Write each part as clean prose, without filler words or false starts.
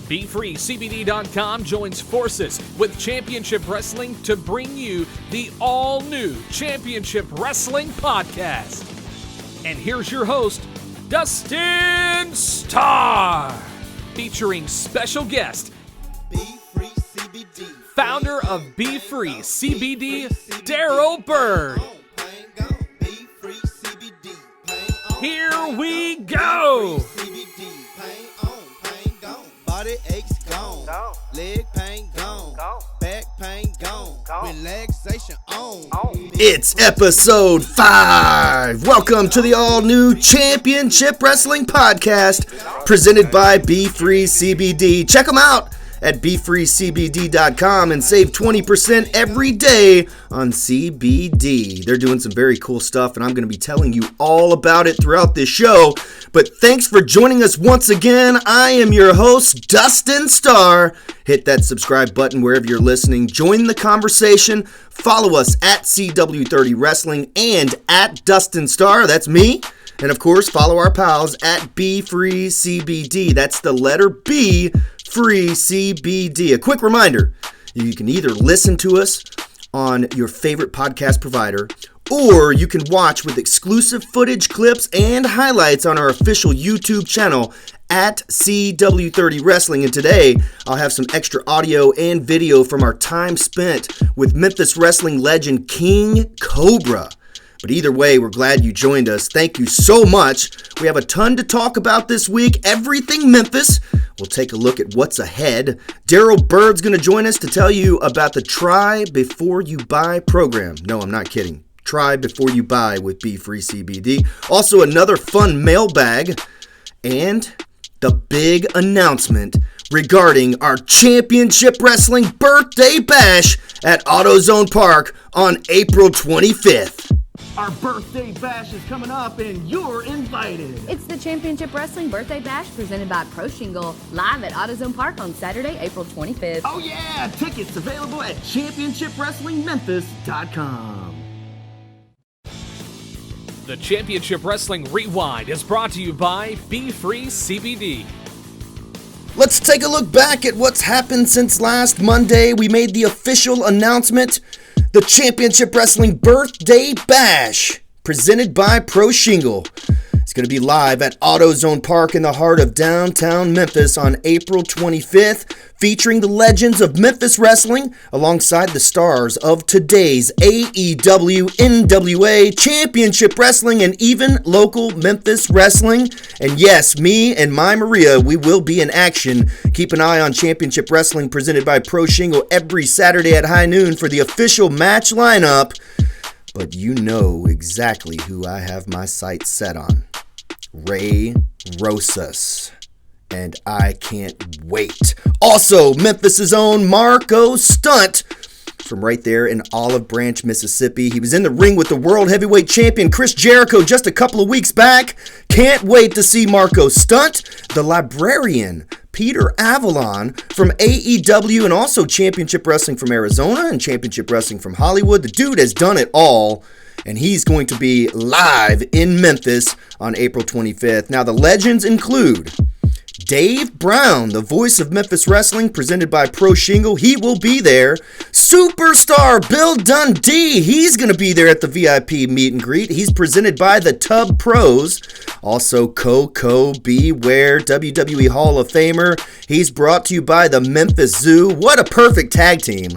BFreeCBD.com joins forces with Championship Wrestling to bring you the all-new Championship Wrestling podcast. And here's your host, Dustin Starr, featuring special guest, BFree CBD, founder of BFree CBD, Daryl Bird. Here we go! Body aches gone, leg pain gone, back pain gone, relaxation on. It's episode 5. Welcome to the all-new Championship Wrestling podcast presented by BFree CBD. Check them out at BFreeCBD.com and save 20% every day on CBD. They're doing some very cool stuff, and I'm going to be telling you all about it throughout this show. But thanks for joining us once again. I am your host, Dustin Starr. Hit that subscribe button wherever you're listening. Join the conversation. Follow us at CW30 Wrestling and at Dustin Starr. That's me. And of course, follow our pals at BFree CBD. That's the letter B, Free CBD. A quick reminder, you can either listen to us on your favorite podcast provider, or you can watch with exclusive footage, clips, and highlights on our official YouTube channel at CW30 Wrestling. And today, I'll have some extra audio and video from our time spent with Memphis wrestling legend King Cobra. But either way, we're glad you joined us. Thank you so much. We have a ton to talk about this week. Everything Memphis. We'll take a look at what's ahead. Daryl Bird's going to join us to tell you about the Try Before You Buy program. No, I'm not kidding. Try Before You Buy with BFree CBD. Also, another fun mailbag. And the big announcement regarding our Championship Wrestling Birthday Bash at AutoZone Park on April 25th. Our birthday bash is coming up and you're invited. It's the Championship Wrestling Birthday Bash presented by Pro Shingle, live at AutoZone Park on Saturday, April 25th. Oh yeah, tickets available at ChampionshipWrestlingMemphis.com. The Championship Wrestling Rewind is brought to you by BFree CBD. Let's take a look back at what's happened since last Monday. We made the official announcement. The Championship Wrestling Birthday Bash, presented by Pro Shingle. It's going to be live at AutoZone Park in the heart of downtown Memphis on April 25th, featuring the legends of Memphis wrestling alongside the stars of today's AEW, NWA, Championship Wrestling, and even local Memphis wrestling. And yes, me and my Maria, we will be in action. Keep an eye on Championship Wrestling presented by Pro Shingle every Saturday at high noon for the official match lineup. But you know exactly who I have my sights set on. Ray Rosas. And I can't wait. Also, Memphis' own Marco Stunt from right there in Olive Branch, Mississippi. He was in the ring with the World Heavyweight Champion Chris Jericho just a couple of weeks back. Can't wait to see Marco Stunt. The Librarian, Peter Avalon from AEW and also Championship Wrestling from Arizona and Championship Wrestling from Hollywood. The dude has done it all. And he's going to be live in Memphis on April 25th. Now, the legends include Dave Brown, the voice of Memphis Wrestling, presented by Pro Shingle. He will be there. Superstar Bill Dundee, he's going to be there at the VIP meet and greet. He's presented by the Tub Pros. Also, Coco Beware, WWE Hall of Famer. He's brought to you by the Memphis Zoo. What a perfect tag team.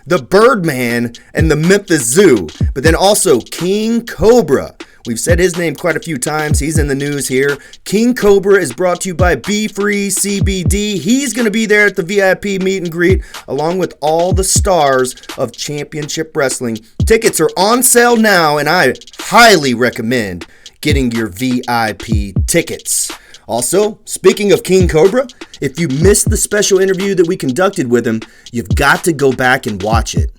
The Birdman and the Memphis Zoo. But then also King Cobra. We've said his name quite a few times. He's in the news here. King Cobra is brought to you by BFree CBD. He's going to be there at the VIP meet and greet along with all the stars of Championship Wrestling. Tickets are on sale now, and I highly recommend getting your VIP tickets. Also, speaking of King Cobra, if you missed the special interview that we conducted with him, you've got to go back and watch it.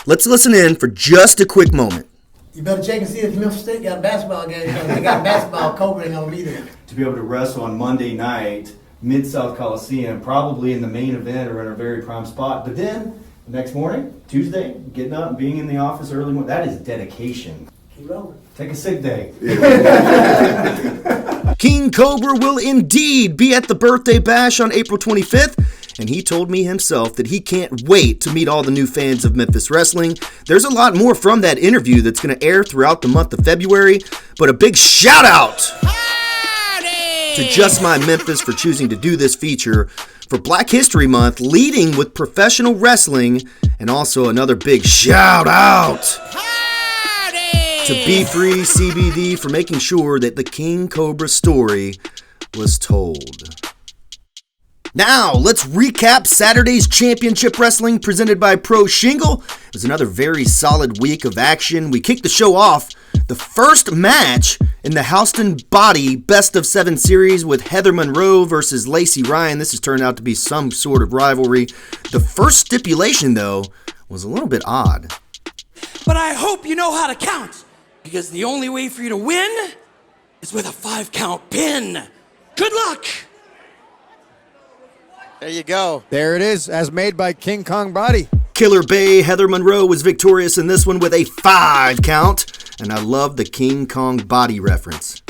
Let's listen in for just a quick moment. You better check and see if Memphis State got a basketball game. If they got basketball, Cobra ain't gonna be there. To be able to wrestle on Monday night, Mid-South Coliseum, probably in the main event or in a very prime spot. But then, the next morning, Tuesday, getting up and being in the office early morning, that is dedication. Keep rolling. Take a sick day. King Cobra will indeed be at the birthday bash on April 25th, and he told me himself that he can't wait to meet all the new fans of Memphis Wrestling. There's a lot more from that interview that's going to air throughout the month of February, but a big shout out to Just My Memphis for choosing to do this feature for Black History Month, leading with professional wrestling, and also another big shout out to BFree CBD for making sure that the King Cobra story was told. Now, let's recap Saturday's Championship Wrestling presented by Pro Shingle. It was another very solid week of action. We kicked the show off the first match in the Houston Body Best of 7 series with Heather Monroe versus Lacey Ryan. This has turned out to be some sort of rivalry. The first stipulation, though, was a little bit odd. But I hope you know how to count, because the only way for you to win is with a 5-count pin. Good luck! There you go. There it is, as made by King Kong Body. Killer Bay Heather Monroe was victorious in this one with a 5 count, and I love the King Kong Body reference.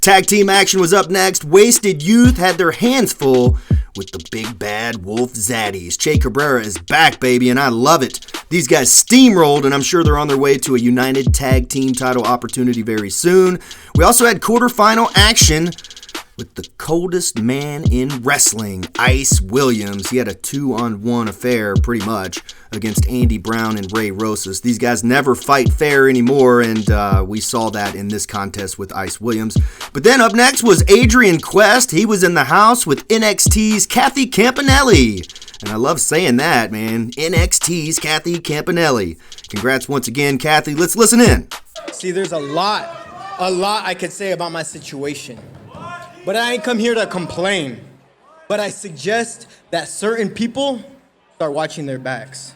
Tag team action was up next. Wasted Youth had their hands full with the big bad Wolf Zaddies. Che Cabrera is back, baby, and I love it. These guys steamrolled, and I'm sure they're on their way to a United Tag Team title opportunity very soon. We also had quarterfinal action with the coldest man in wrestling, Ice Williams. He had a 2-on-1 affair, pretty much, against Andy Brown and Ray Rosas. These guys never fight fair anymore, and we saw that in this contest with Ice Williams. But then up next was Adrian Quest. He was in the house with NXT's Kathy Campanelli. And I love saying that, man. NXT's Kathy Campanelli. Congrats once again, Kathy. Let's listen in. See, there's a lot I could say about my situation. But I ain't come here to complain. But I suggest that certain people start watching their backs.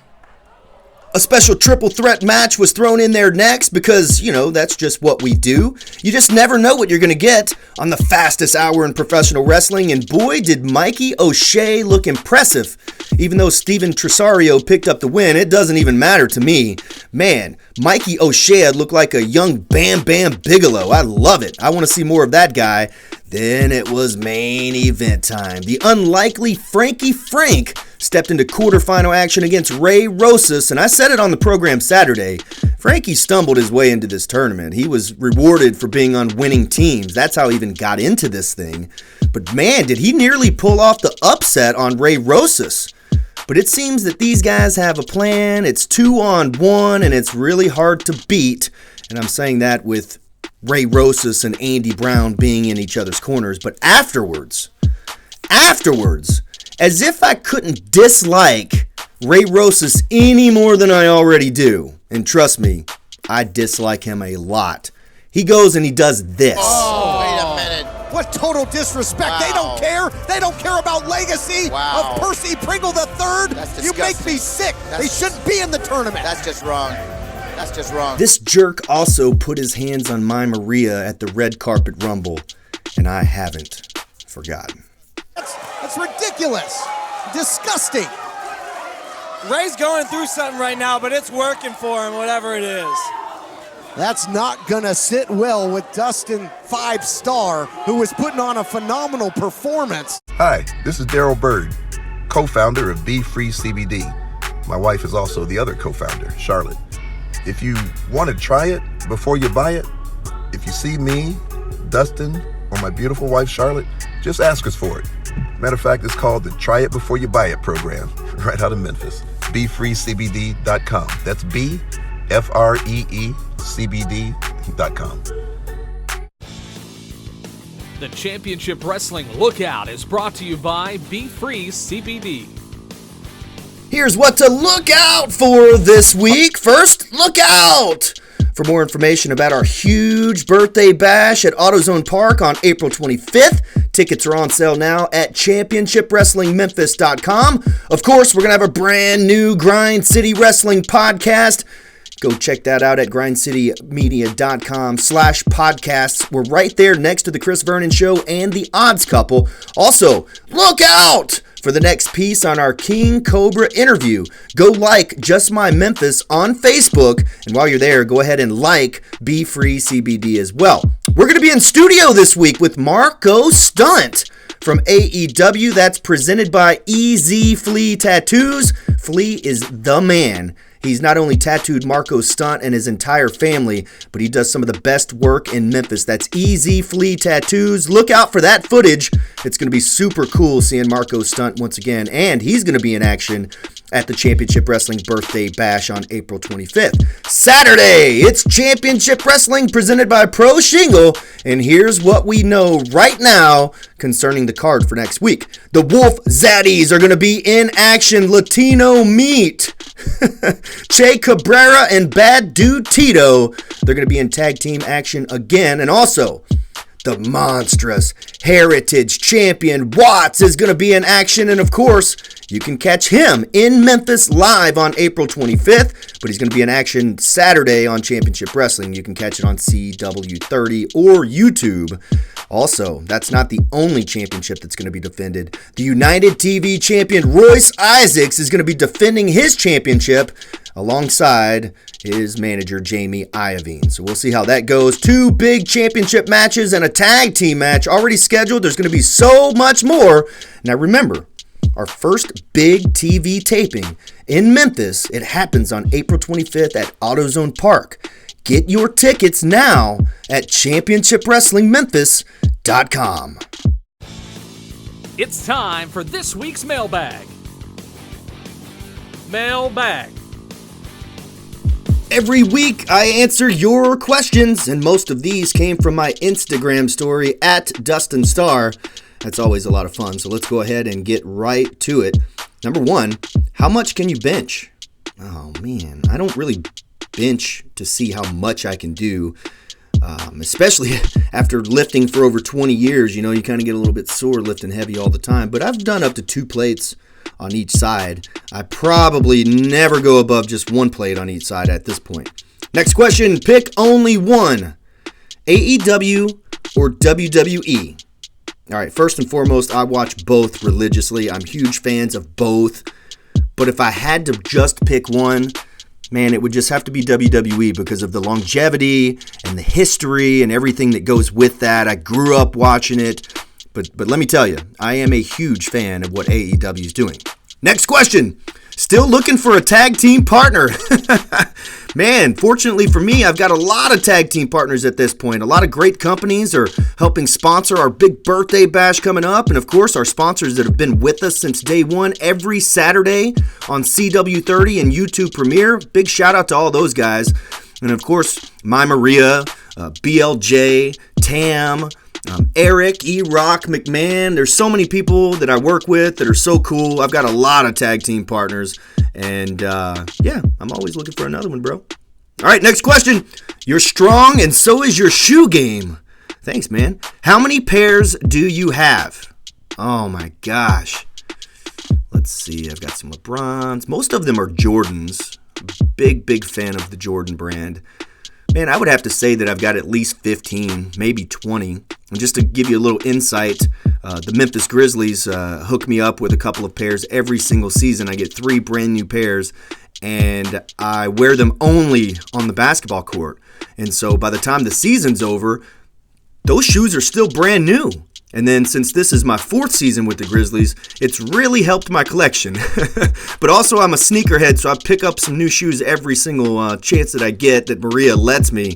A special triple threat match was thrown in there next because, that's just what we do. You just never know what you're going to get on the fastest hour in professional wrestling, and boy, did Mikey O'Shea look impressive. Even though Steven Tresario picked up the win, it doesn't even matter to me. Man, Mikey O'Shea looked like a young Bam Bam Bigelow. I love it. I want to see more of that guy. Then it was main event time. The unlikely Frankie Frank stepped into quarterfinal action against Ray Rosas, and I said it on the program Saturday. Frankie stumbled his way into this tournament. He was rewarded for being on winning teams. That's how he even got into this thing. But man, did he nearly pull off the upset on Ray Rosas. But it seems that these guys have a plan. It's 2-on-1, and it's really hard to beat. And I'm saying that with Ray Rosas and Andy Brown being in each other's corners. But afterwards, as if I couldn't dislike Ray Rosas any more than I already do. And trust me, I dislike him a lot. He goes and he does this. Oh, wait a minute. What total disrespect. Wow. They don't care. They don't care about legacy of Percy Pringle III. You make me sick. They shouldn't be in the tournament. That's just wrong. That's just wrong. This jerk also put his hands on my Maria at the Red Carpet Rumble, and I haven't forgotten. That's ridiculous. Disgusting. Ray's going through something right now, but it's working for him, whatever it is. That's not going to sit well with Dustin 5-Star, who is putting on a phenomenal performance. Hi, this is Daryl Bird, co-founder of BFree CBD. My wife is also the other co-founder, Charlotte. If you want to try it before you buy it, if you see me, Dustin, or my beautiful wife, Charlotte, just ask us for it. Matter of fact, it's called the Try It Before You Buy It program, right out of Memphis. BFreeCBD.com. That's BFreeCBD.com. The Championship Wrestling Lookout is brought to you by BFree CBD. Here's what to look out for this week. First, look out for more information about our huge birthday bash at AutoZone Park on April 25th. Tickets are on sale now at ChampionshipWrestlingMemphis.com. Of course, we're going to have a brand new Grind City Wrestling podcast. Go check that out at grindcitymedia.com/podcasts. We're right there next to the Chris Vernon Show and the Odds Couple. Also, look out for the next piece on our King Cobra interview. Go like Just My Memphis on Facebook, and while you're there, go ahead and like BFree CBD as well. We're going to be in studio this week with Marco Stunt from AEW. That's presented by EZ Flea Tattoos. Flea is the man. He's not only tattooed Marco Stunt and his entire family, but he does some of the best work in Memphis. That's EZ Flea Tattoos. Look out for that footage. It's going to be super cool seeing Marco Stunt once again, and he's going to be in action at the Championship Wrestling Birthday Bash on April 25th. Saturday, it's Championship Wrestling presented by Pro Shingle, and here's what we know right now concerning the card for next week. The Wolf Zaddies are going to be in action. Latino Meat. Che Cabrera and Bad Dude Tito, they're going to be in tag team action again. And also, the monstrous Heritage Champion Watts is going to be in action. And of course, you can catch him in Memphis live on April 25th, but he's going to be in action Saturday on Championship Wrestling. You can catch it on CW30 or YouTube. Also, that's not the only championship that's going to be defended. The United TV champion Royce Isaacs is going to be defending his championship alongside his manager Jamie Iovine. So we'll see how that goes. 2 big championship matches and a tag team match already scheduled. There's going to be so much more. Now remember, our first big TV taping in Memphis, it happens on April 25th at AutoZone Park. Get your tickets now at championshipwrestlingmemphis.com. It's time for this week's mailbag. Mailbag. Every week I answer your questions, and most of these came from my Instagram story at Dustin Starr. That's always a lot of fun, so let's go ahead and get right to it. Number 1, how much can you bench? Oh man, I don't really bench to see how much I can do, especially after lifting for over 20 years. You know, you kind of get a little bit sore lifting heavy all the time, but I've done up to 2 plates on each side. I probably never go above just 1 plate on each side at this point. Next question, pick only one, AEW or WWE? All right, first and foremost, I watch both religiously. I'm huge fans of both, but if I had to just pick one, man, it would just have to be WWE because of the longevity and the history and everything that goes with that. I grew up watching it, but let me tell you, I am a huge fan of what AEW is doing. Next question. Still looking for a tag team partner. Man, fortunately for me, I've got a lot of tag team partners at this point. A lot of great companies are helping sponsor our big birthday bash coming up. And of course, our sponsors that have been with us since day one every Saturday on CW30 and YouTube Premiere. Big shout out to all those guys. And of course, My Maria, BLJ, Tam, Eric, E-Rock, McMahon. There's so many people that I work with that are so cool. I've got a lot of tag team partners. And yeah, I'm always looking for another one, bro. All right, next question. You're strong and so is your shoe game. Thanks, man. How many pairs do you have? Oh my gosh. Let's see. I've got some LeBrons. Most of them are Jordans. Big fan of the Jordan brand. Man, I would have to say that I've got at least 15, maybe 20. And just to give you a little insight, the Memphis Grizzlies hook me up with a couple of pairs every single season. I get 3 brand new pairs, and I wear them only on the basketball court. And so by the time the season's over, those shoes are still brand new. And then since this is my 4th season with the Grizzlies, it's really helped my collection. But also I'm a sneakerhead, so I pick up some new shoes every single chance that I get that Maria lets me.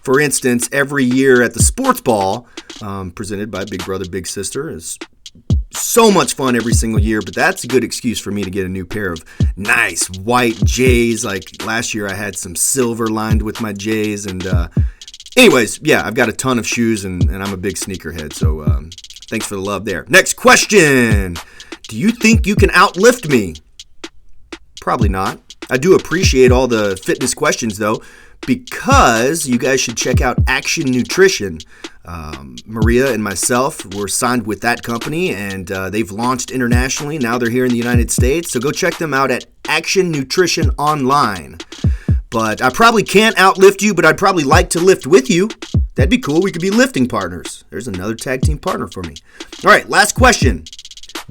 For instance, every year at the sports ball, presented by Big Brother, Big Sister, is so much fun every single year, but that's a good excuse for me to get a new pair of nice white J's. Like last year I had some silver lined with my J's, and anyways, yeah, I've got a ton of shoes, and I'm a big sneakerhead, so thanks for the love there. Next question. Do you think you can outlift me? Probably not. I do appreciate all the fitness questions, though, because you guys should check out Action Nutrition. Maria and myself were signed with that company, and they've launched internationally. Now they're here in the United States, so go check them out at Action Nutrition Online. But I probably can't outlift you, but I'd probably like to lift with you. That'd be cool. We could be lifting partners. There's another tag team partner for me. All right, last question.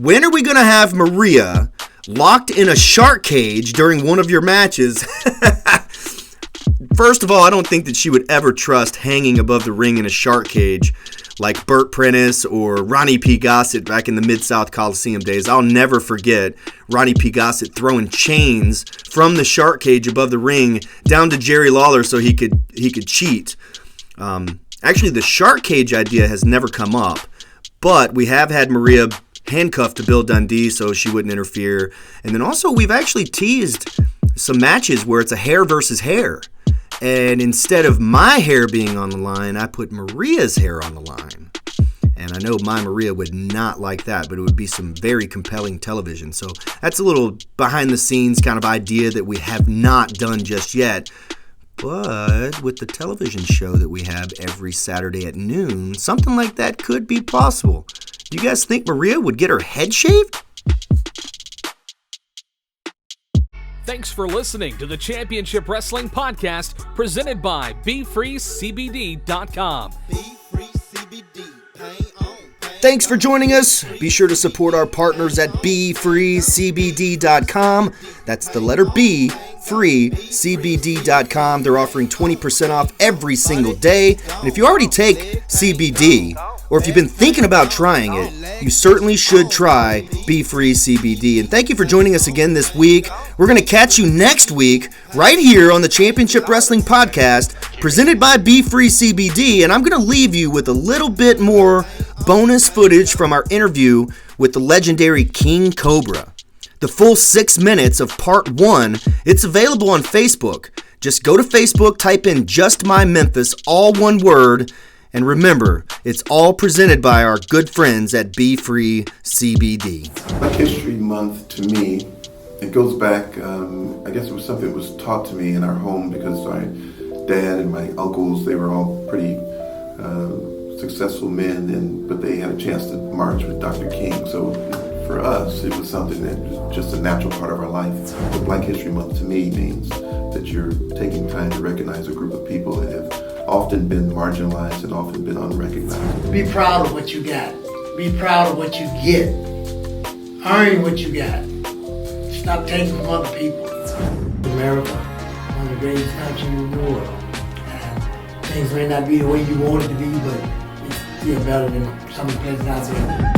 when are we going to have Maria locked in a shark cage during one of your matches? First of all, I don't think that she would ever trust hanging above the ring in a shark cage like Burt Prentice or Ronnie P. Gossett back in the Mid-South Coliseum days. I'll never forget Ronnie P. Gossett throwing chains from the shark cage above the ring down to Jerry Lawler so he could cheat. Actually, the shark cage idea has never come up, but we have had Maria handcuffed to Bill Dundee so she wouldn't interfere. And then also we've actually teased some matches where it's a hair versus hair. And instead of my hair being on the line, I put Maria's hair on the line. And I know my Maria would not like that, but it would be some very compelling television. So that's a little behind the scenes kind of idea that we have not done just yet. But with the television show that we have every Saturday at noon, something like that could be possible. Do you guys think Maria would get her head shaved? Thanks for listening to the Championship Wrestling Podcast presented by BFreeCBD.com. Thanks for joining us. Be sure to support our partners at BFreeCBD.com. That's the letter B, FreeCBD.com. They're offering 20% off every single day. And if you already take CBD, or if you've been thinking about trying it, you certainly should try BFree CBD. And thank you for joining us again this week. We're going to catch you next week right here on the Championship Wrestling Podcast presented by BFree CBD. And I'm going to leave you with a little bit more bonus footage from our interview with the legendary King Cobra. The full 6 minutes of part 1, it's available on Facebook. Just go to Facebook, type in Just My Memphis, all one word, and remember, it's all presented by our good friends at BFree CBD. Black History Month, to me, it goes back, I guess it was something that was taught to me in our home because my dad and my uncles, they were all pretty successful men, but they had a chance to march with Dr. King. So for us, it was something that was just a natural part of our life. But Black History Month to me means that you're taking time to recognize a group of people that have often been marginalized and often been unrecognized. Be proud of what you got. Be proud of what you get. Earn what you got. Stop taking from other people. America, one of the greatest countries in the world. And things may not be the way you want it to be, but it's still better than some of the places out there.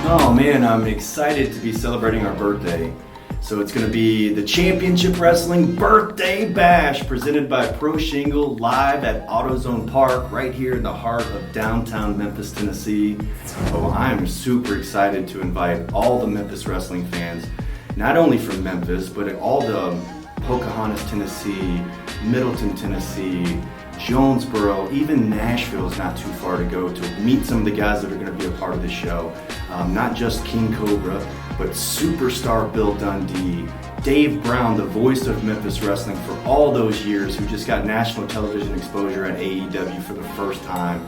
Oh man, I'm excited to be celebrating our birthday. So it's going to be the Championship Wrestling Birthday Bash presented by Pro Shingle live at AutoZone Park right here in the heart of downtown Memphis, Tennessee. Oh, I'm super excited to invite all the Memphis wrestling fans, not only from Memphis, but all the Pocahontas, Tennessee, Middleton, Tennessee, Jonesboro, even Nashville is not too far to go to meet some of the guys that are going to be a part of the show. Not just King Cobra, but superstar Bill Dundee, Dave Brown, the voice of Memphis wrestling for all those years, who just got national television exposure at AEW for the first time.